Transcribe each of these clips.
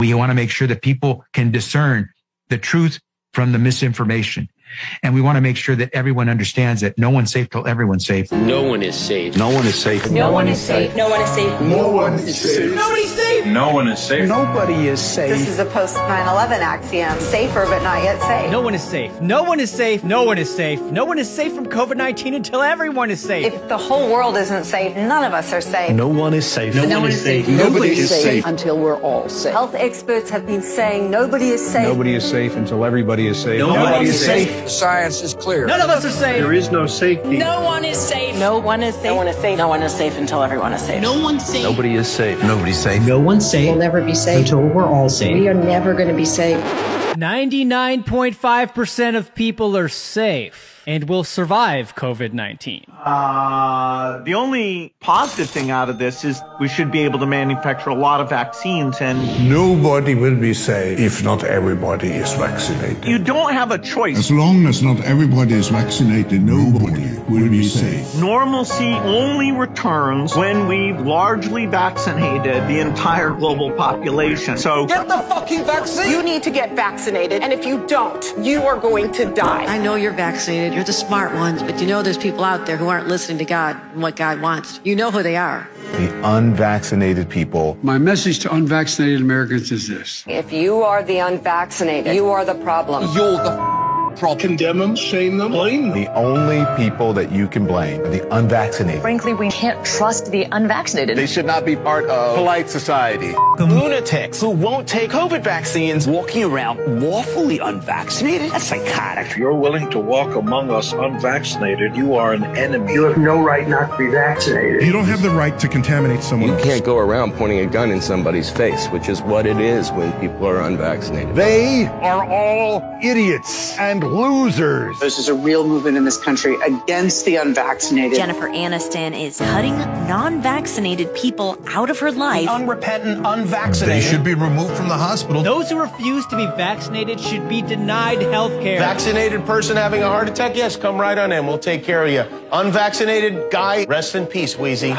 We want to make sure that people can discern the truth from the misinformation. And we want to make sure that everyone understands that no one's safe till everyone's safe. No one is safe. No one is safe. No one is safe. No one is safe. No one is safe. Nobody's safe. No one is safe. Nobody is safe. This is a post-9/11 axiom. Safer, but not yet safe. No one is safe. No one is safe. No one is safe. No one is safe from COVID-19 until everyone is safe. If the whole world isn't safe, none of us are safe. No one is safe. No one is safe. Nobody is safe until we're all safe. Health experts have been saying nobody is safe. Nobody is safe until everybody is safe. Nobody is safe. The science is clear. None of us are safe. There is no safety. No one is safe. No one is safe. No one is safe. No one is safe until everyone is safe. No one's safe. Nobody is safe. Nobody's safe. No one's safe. We'll never be safe until we're all safe. We are never going to be safe. 99.5% of people are safe and will survive COVID-19. The only positive thing out of this is we should be able to manufacture a lot of vaccines, and Nobody will be safe if not everybody is vaccinated. you don't have a choice. As long as not everybody is vaccinated, nobody will be safe. Normalcy only returns when we've largely vaccinated the entire global population. So Get the fucking vaccine! You need to get vaccinated, and if you don't, you are going to die. I know you're vaccinated. You're the smart ones, but you know there's people out there who aren't listening to God and what God wants. You know who they are. The unvaccinated people. My message to unvaccinated Americans is this. If you are the unvaccinated, you are the problem. You're the problem. Condemn them, shame them, blame them. The only people that you can blame are the unvaccinated. Frankly, we can't trust the unvaccinated. They should not be part of polite society. Lunatics who won't take COVID vaccines walking around lawfully unvaccinated? That's psychotic. If you're willing to walk among us unvaccinated, you are an enemy. You have no right not to be vaccinated. You don't have the right to contaminate someone else. You can't go around pointing a gun in somebody's face, which is what it is when people are unvaccinated. They are all idiots and losers. This is a real movement in this country against the unvaccinated. Jennifer Aniston is cutting non-vaccinated people out of her life. Unrepentant, unvaccinated. They should be removed from the hospital. Those who refuse to be vaccinated should be denied health care. Vaccinated person having a heart attack? Yes, come right on in. We'll take care of you. Unvaccinated guy, rest in peace, Wheezy.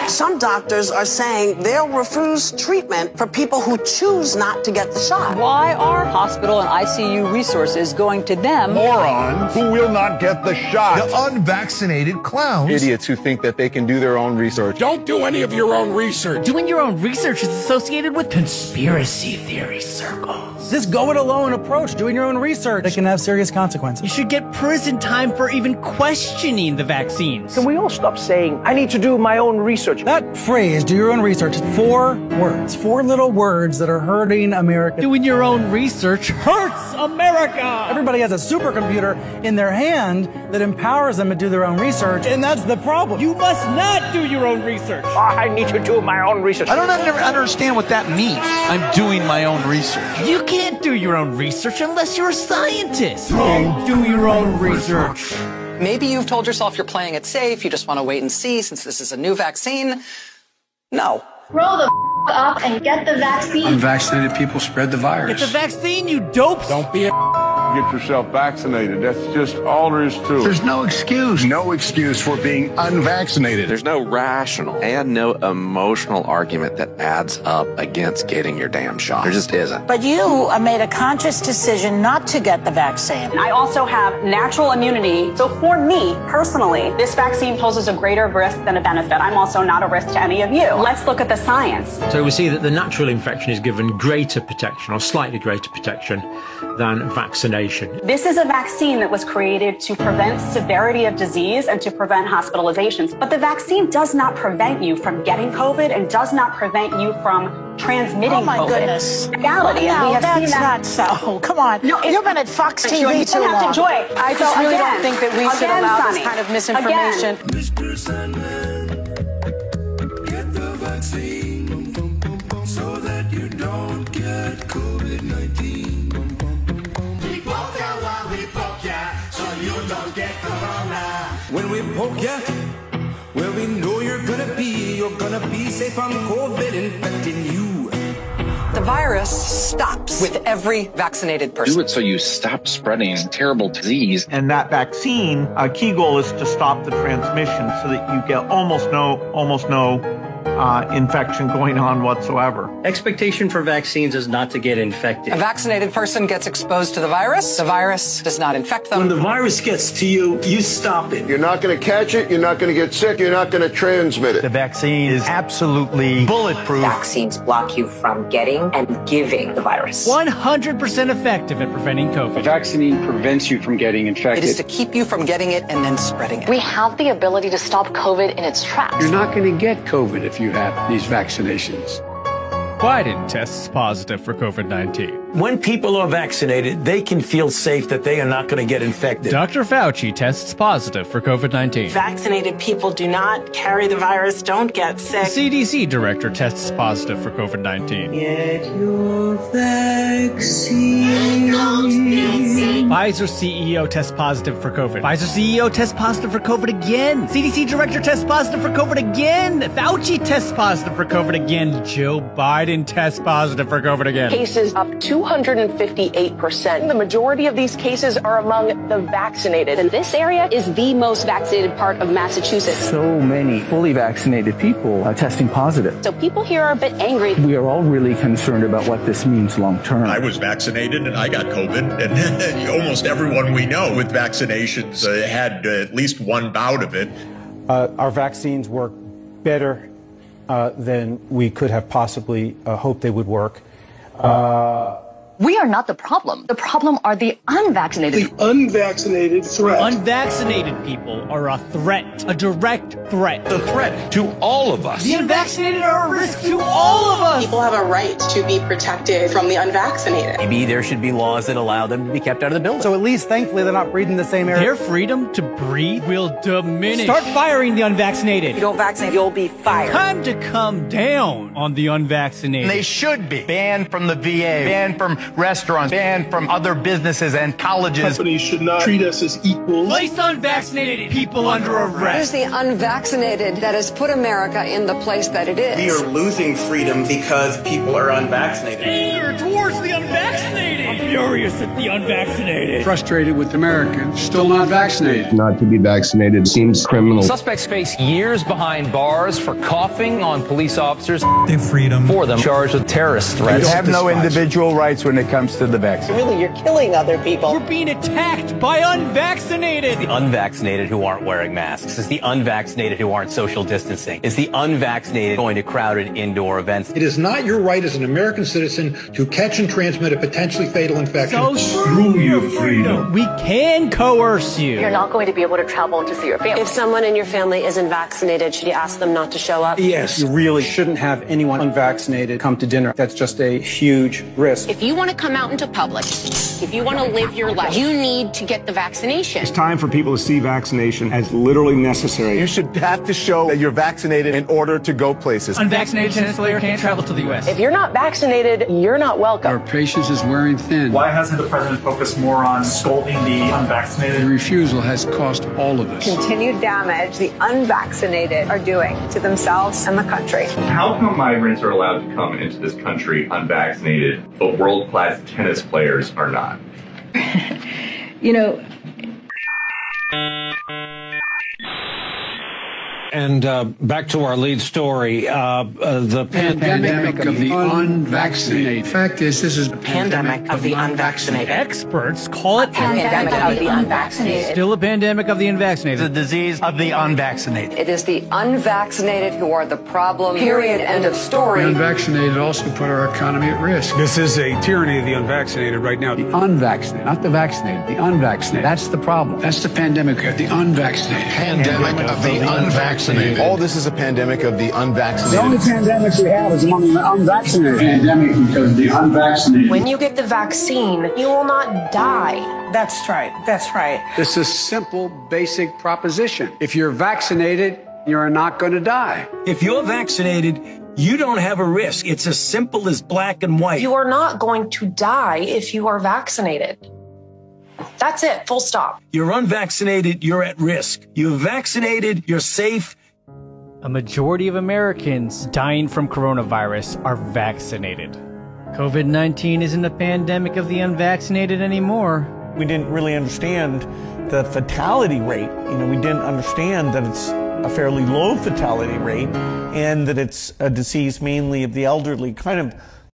Some doctors are saying they'll refuse treatment for people who choose not to get the shot. Why are hospital and ICU resources going to them? Morons who will not get the shot. The unvaccinated clowns. Idiots who think that they can do their own research. Don't do any of your own research. Doing your own research is associated with conspiracy theory circles. This go-it-alone approach, doing your own research, it can have serious consequences. You should get prison time for even questioning the vaccines. Can we all stop saying, I need to do my own research? That phrase, do your own research, is 4 words. 4 little words that are hurting America. Doing your own research hurts America! Everybody has a supercomputer in their hand that empowers them to do their own research, and that's the problem. You must not do your own research. I need to do my own research. I don't understand what that means. I'm doing my own research. You can't do your own research unless you're a scientist. Do your own research. Maybe you've told yourself you're playing it safe, you just want to wait and see since this is a new vaccine. No. Grow the up and get the vaccine. Unvaccinated people spread the virus. Get the vaccine, you dopes! Don't be a get yourself vaccinated. That's just all there is to it. There's no excuse. No excuse for being unvaccinated. There's no rational and no emotional argument that adds up against getting your damn shot. There just isn't. But you made a conscious decision not to get the vaccine. I also have natural immunity. So for me, personally, this vaccine poses a greater risk than a benefit. I'm also not a risk to any of you. Let's look at the science. So we see that the natural infection is given greater protection or slightly greater protection than vaccination. This is a vaccine that was created to prevent severity of disease and to prevent hospitalizations. But the vaccine does not prevent you from getting COVID and does not prevent you from transmitting COVID. Oh my goodness. Reality, and we have seen that. That's not so. Come on. No, You've been at Fox TV too long. I just really don't think that we should allow this kind of misinformation. Get the vaccine so that you don't get COVID-19. We poke ya while we poke ya so you don't get corona. When we poke ya, well, we know you're gonna be safe from COVID infecting you. The virus stops with every vaccinated person. Do it so you stop spreading terrible disease. And that vaccine, key goal is to stop the transmission so that you get almost no infection going on whatsoever. Expectation for vaccines is not to get infected. A vaccinated person gets exposed to the virus does not infect them. When the virus gets to you, you stop it. You're not going to catch it, you're not going to get sick, you're not going to transmit it. The vaccine is absolutely bulletproof. Vaccines block you from getting and giving the virus. 100% effective at preventing COVID. The vaccine prevents you from getting infected. It is to keep you from getting it and then spreading it. We have the ability to stop COVID in its tracks. You're not going to get COVID if you have these vaccinations. Biden tests positive for COVID-19. When people are vaccinated, they can feel safe that they are not going to get infected. Dr. Fauci tests positive for COVID-19. Vaccinated people do not carry the virus, don't get sick. The CDC director tests positive for COVID-19. Get your vaccine. Pfizer CEO tests positive for COVID. Pfizer CEO tests positive for COVID again. CDC director tests positive for COVID again. Fauci tests positive for COVID again. Joe Biden tests positive for COVID again. Cases up 258%. The majority of these cases are among the vaccinated. And this area is the most vaccinated part of Massachusetts. So many fully vaccinated people are testing positive. So people here are a bit angry. We are all really concerned about what this means long term. I was vaccinated and I got COVID, and almost everyone we know with vaccinations had at least one bout of it. Our vaccines work better than we could have possibly hoped they would work. We are not the problem. The problem are the unvaccinated. The unvaccinated threat. Unvaccinated people are a threat, a direct threat. The threat to all of us. The unvaccinated are a risk to all of us. People have a right to be protected from the unvaccinated. Maybe there should be laws that allow them to be kept out of the building. So at least, thankfully, they're not breathing the same air. Their freedom to breathe will diminish. Start firing the unvaccinated. If you don't vaccinate, you'll be fired. Time to come down on the unvaccinated. They should be banned from the VA, banned from restaurants, banned from other businesses and colleges. Companies should not treat us as equals. Place unvaccinated people under arrest. It is the unvaccinated that has put America in the place that it is. We are losing freedom because people are unvaccinated. Anger towards the unvaccinated. I'm furious at the unvaccinated. Frustrated with Americans still not vaccinated. Not to be vaccinated seems criminal. Suspects face years behind bars for coughing on police officers. Their freedom for them charged with terrorist threats. You have no individual rights when it comes to the vaccine. Really, you're killing other people. We're being attacked by unvaccinated. The unvaccinated who aren't wearing masks. It's the unvaccinated who aren't social distancing. It's the unvaccinated going to crowded indoor events. It is not your right as an American citizen to catch and transmit a potentially fatal infection. So screw your freedom. We can coerce you. You're not going to be able to travel to see your family. If someone in your family isn't vaccinated, should you ask them not to show up? Yes, you really shouldn't have anyone unvaccinated come to dinner. That's just a huge risk. If you want to come out into public, if you want to live your life, you need to get the vaccination. It's time for people to see vaccination as literally necessary. You should have to show that you're vaccinated in order to go places. Unvaccinated tennis player can't travel to the U.S. If you're not vaccinated, you're not welcome. Our patience is wearing thin. Why hasn't the president focused more on scolding the unvaccinated? The refusal has cost all of us. Continued damage the unvaccinated are doing to themselves and the country. How come migrants are allowed to come into this country unvaccinated, but world-class tennis players are not? You know, And back to our lead story, the pandemic of the unvaccinated. Fact is, this is the pandemic of the unvaccinated. Experts call it pandemic of the unvaccinated. Still a pandemic of the unvaccinated. The disease of the unvaccinated. It is the unvaccinated who are the problem. Period. End of story. The unvaccinated also put our economy at risk. This is a tyranny of the unvaccinated right now. The unvaccinated, not the vaccinated, the unvaccinated. That's the problem. That's the pandemic of the unvaccinated. Pandemic of the unvaccinated. All this is a pandemic of the unvaccinated. The only pandemic we have is among the unvaccinated. Pandemic because of the unvaccinated. When you get the vaccine, you will not die. That's right. That's right. This is a simple, basic proposition. If you're vaccinated, you're not going to die. If you're vaccinated, you don't have a risk. It's as simple as black and white. You are not going to die if you are vaccinated. That's it, full stop. You're unvaccinated, you're at risk. You're vaccinated, you're safe. A majority of Americans dying from coronavirus are vaccinated. COVID-19 isn't a pandemic of the unvaccinated anymore. We didn't really understand the fatality rate. We didn't understand that it's a fairly low fatality rate and that it's a disease mainly of the elderly kind of